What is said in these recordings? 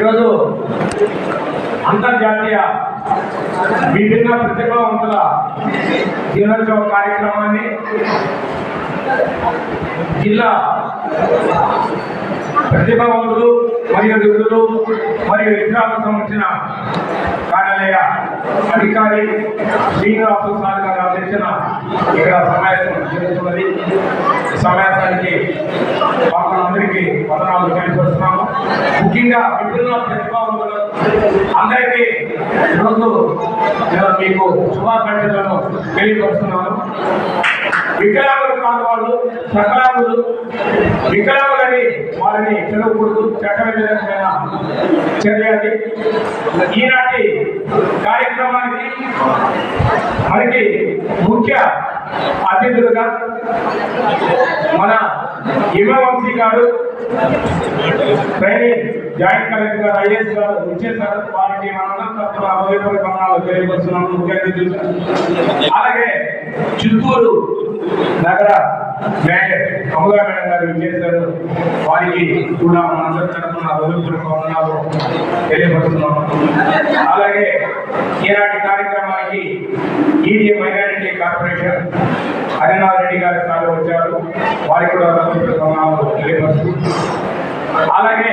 ఈరోజు అంతర్జాతీయ విభిన్న ప్రతిభావంతుల దినోత్సవ కార్యక్రమాన్ని జిల్లా ప్రతిభావంతులు మరియు వృద్ధులు మరియు ఇతరులకు సంబంధించిన కార్యాలయ అధికారి శ్రీనివాసు సార్ గారి అధ్యక్షన ఇక్కడ సమావేశం జరుగుతున్నది. ఈ సమావేశానికి అందరికీ వందనాలు తెలియపరుస్తున్నాము. ముఖ్యంగా విభిన్న ప్రతిభావంతులు అందరికీ ఈరోజు మీకు శుభాకాంక్షలను తెలియపరుస్తున్నాను. వికలాంగులు కాని వాళ్ళు సకలాంగులు వికలాంగులని వారిని చెరవకూడదు, చట్టవిధమైన చర్యది. ఈనాటి కార్యక్రమానికి మనకి ముఖ్య అతిథులుగా మన హిమవంశీ గారు, ట్రైనింగ్ జాయింట్ కలెక్టర్ గారు, ఐఏఎస్ గారు వచ్చేసారు. వారికి మనందరూ తెలియపరుస్తున్నాము. ముఖ్య అతిథులు అలాగే చిత్తూరు నగర మేయర్ అమలా మేడం గారు విచ్చేశారు. వారికి కూడా మనందరూ తరఫున వందనాలు తెలియపరుస్తున్నాము. అలాగే ఈనాటి కార్యక్రమానికి ED minority corporation Harinath Reddy గారి సార్ వచ్చారు. వారికి కూడా వందనాలు తెలియపరుస్తూ అలాగే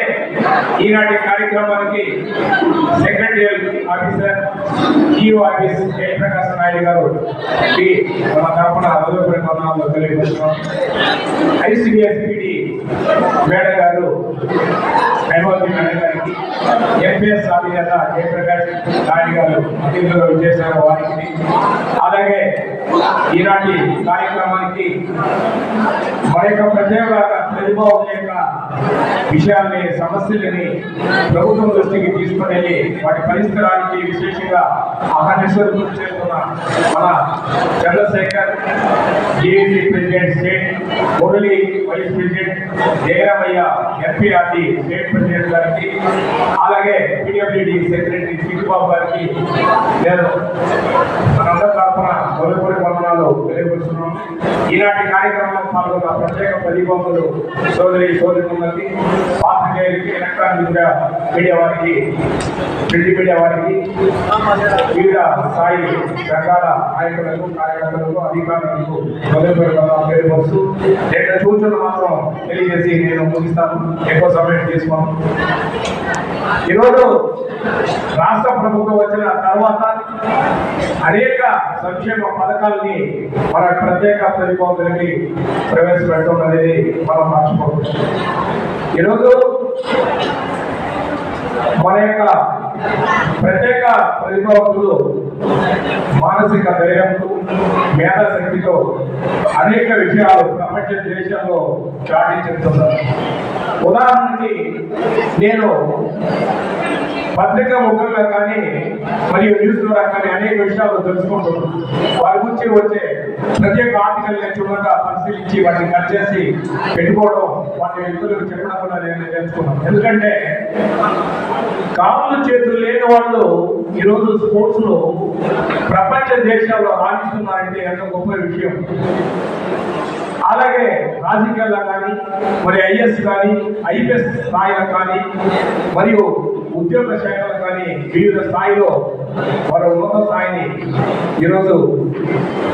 ఈనాటి కార్యక్రమానికి secretary officer EO office Jayaprakash Naidu గారు మన తరఫున వందనాలు తెలియపరుస్తున్నాం. ఐసిడిఎస్పిడి మేడం గారు హైదరాబాద్ మేడం గారికి, ఎంపీఎస్ ఆఫీసర్ జయప్రకాశ్ నాయుడు గారు అతిథులుగా విచ్చేశారు. వారికి అలాగే ఈనాటి కార్యక్రమానికి మన యొక్క ప్రత్యేక ప్రతిభావం యొక్క విషయాల్ని, సమస్యలని ప్రభుత్వం దృష్టికి తీసుకుని వెళ్ళి వాటి పరిష్కారానికి విశేషంగా అహర్నిశలు చేస్తున్న మన Chandrashekar JAC president state, Murali vice president, Jayaramaiah MPRT state president గారికి, అలాగే పీడబ్ల్యూడీ సెక్రటరీ శ్రీబాబు గారికి నేను మనందరి తరఫున మొదటి వందనాలు తెలియపరుస్తున్నాం. ఈనాటి కార్యక్రమంలో పాల్గొన్న ప్రత్యేక ప్రతిభావంతులు సోదరులకి, పాత్రికేయులకి, ఎలక్ట్రానిక్ మీడియా వారికి, ప్రింట్ మీడియా వారికి, వివిధ స్థాయి రకాల నాయకులకు, కార్యకర్తలకు, అధికారులకు మొదటి తెలియపరుస్తూ రెండు సూచనలు మాత్రం తెలియజేసి నేను ముగిస్తాను. ఎక్కువ సమయం తీసుకోను. ఈరోజు రాష్ట్ర ప్రభుత్వం వచ్చిన తర్వాత అనేక సంక్షేమ పథకాలని మన ప్రత్యేక ప్రతిభావంతులకి ప్రవేశపెట్టడం అనేది మనం మర్చిపోవచ్చు. ఈరోజు మన యొక్క ప్రత్యేక ప్రతిభావంతులు మానసిక ధైర్యంతో, మేధాశక్తితో అనేక విషయాలు ప్రపంచ దేశంలో చాటి చెప్తున్నారు. ఉదాహరణకి నేను పత్రిక ముఖంగా కానీ మరియు న్యూస్ ద్వారా కానీ అనేక విషయాలు తెలుసుకుంటున్నాను. వారి గురించి వచ్చే ప్రత్యేక ఆర్టికల్ చూడగా పరిశీలించి వాటిని కట్ చేసి పెట్టుకోవడం, వాటి వ్యక్తులకు చెప్పడం కూడా నేను తెలుసుకున్నాను. ఎందుకంటే కాళ్ళు చేతులు లేని వాళ్ళు ఈరోజు స్పోర్ట్స్ లో ప్రపంచ దేశాల్లో రాణిస్తున్నారంటే ఎంత గొప్ప విషయం. అలాగే రాజకీయాల్లో కానీ, మరి ఐఎస్ కానీ, ఐపీఎస్ స్థాయిలో కానీ, మరియు ఉద్యోగ శాఖలో కానీ వివిధ స్థాయిలో వారు ఉన్నత స్థాయిని ఈరోజు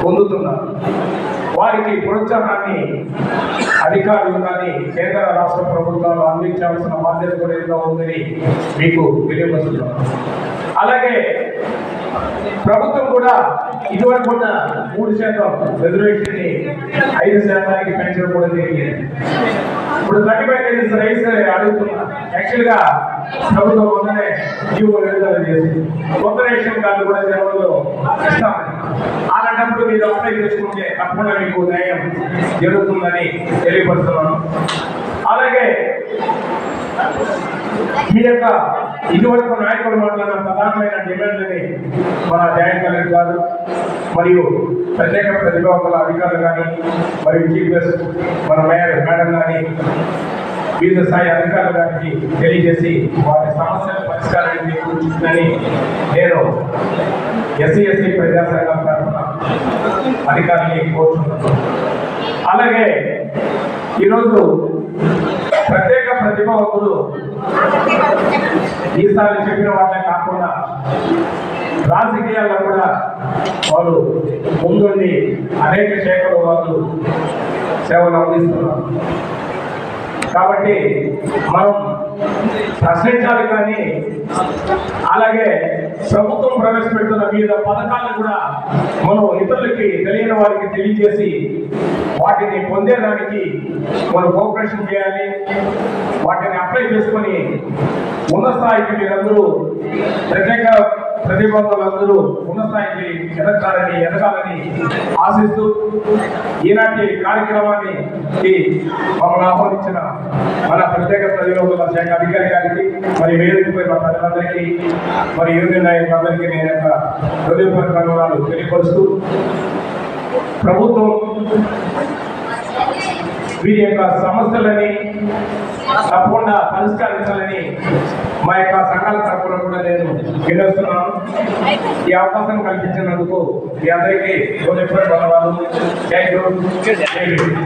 పొందుతున్నారు. వారికి ప్రోత్సాహాన్ని అధికారులు కానీ కేంద్ర రాష్ట్ర ప్రభుత్వాలు అందించాల్సిన బాధ్యత కూడా ఎంతో ఉందని మీకు తెలియపరుస్తున్నాను. అలాగే ప్రభుత్వం కూడా ఇదివరకు ఉన్న 3% రిజర్వేషన్ ని 5% పెంచడం కూడా జరిగింది. ఇప్పుడు 35 రైస్ అడుగుతున్నారు. యాక్చువల్ గా ప్రభుత్వం మొన్ననే జీవో విడుదల చేసి కొత్త రేషన్ కార్డు కూడా జనంలో ఇస్తామని, అలాంటప్పుడు మీరు అప్లై చేసుకుంటే తప్పకుండా మీకు న్యాయం జరుగుతుందని తెలియపరుస్తున్నాను. అలాగే మీ యొక్క ఇదివరకు నాయకులు మాట్లాడిన ప్రధానమైన డిమాండ్లని మన జాయింట్ కలెక్టర్ గారు మరియు ప్రత్యేక ప్రతిభావంతుల అధికారులు కానీ, మరియు చీఫ్ గెస్ట్ మన మేయర్ మేడం కానీ, వివిధ స్థాయి అధికారుల గారికి తెలియజేసి వారి సమస్యల పరిష్కారాన్ని కూర్చుందని నేను ఎస్సీ ప్రజా సంఘం తరఫున అధికారులని కోరుచున్నాను. అలాగే ఈరోజు ప్రత్యేక ప్రతిభావంతులు ఈసారి చెప్పిన వాటినే కాకుండా రాజకీయాల్లో కూడా వాళ్ళు ముందుండి అనేక శాఖలు వాళ్ళు సేవలు అందిస్తున్నారు. కాబట్టి మనం ప్రశ్నించాలి, కానీ అలాగే ప్రభుత్వం ప్రవేశపెడుతున్న వివిధ పథకాలను కూడా మనం ఇతరులకి తెలియని వారికి తెలియజేసి వాటిని పొందేదానికి మనం కోఆపరేషన్ చేయాలి. వాటిని అప్లై చేసుకొని ఉన్నత స్థాయికి మీరందరూ ప్రత్యేక ప్రతిభావంతులందరూ ఉన్నత స్థాయికి ఎదగాలని ఆశిస్తూ ఈనాటి కార్యక్రమాన్ని మమ్మల్ని ఆహ్వానించిన మన ప్రత్యేక ప్రతిభావంతుల శాఖ అధికారి గారికి, మరి వేదికపై మా ప్రజలందరికీ, మరి యూనియన్ నాయకులందరికీ నేను యొక్క హృదయపూర్వక ధన్యవాదాలు తెలియపరుస్తూ, ప్రభుత్వం వీరి యొక్క సమస్యలని తప్పకుండా పరిష్కరించాలని మా యొక్క సంఘాల తరఫున కూడా నేను వినిస్తున్నాను. ఈ అవకాశం కల్పించినందుకు మీ అందరికీ హృదయపూర్వక ధన్యవాదాలు. జై గురు, జై గురు.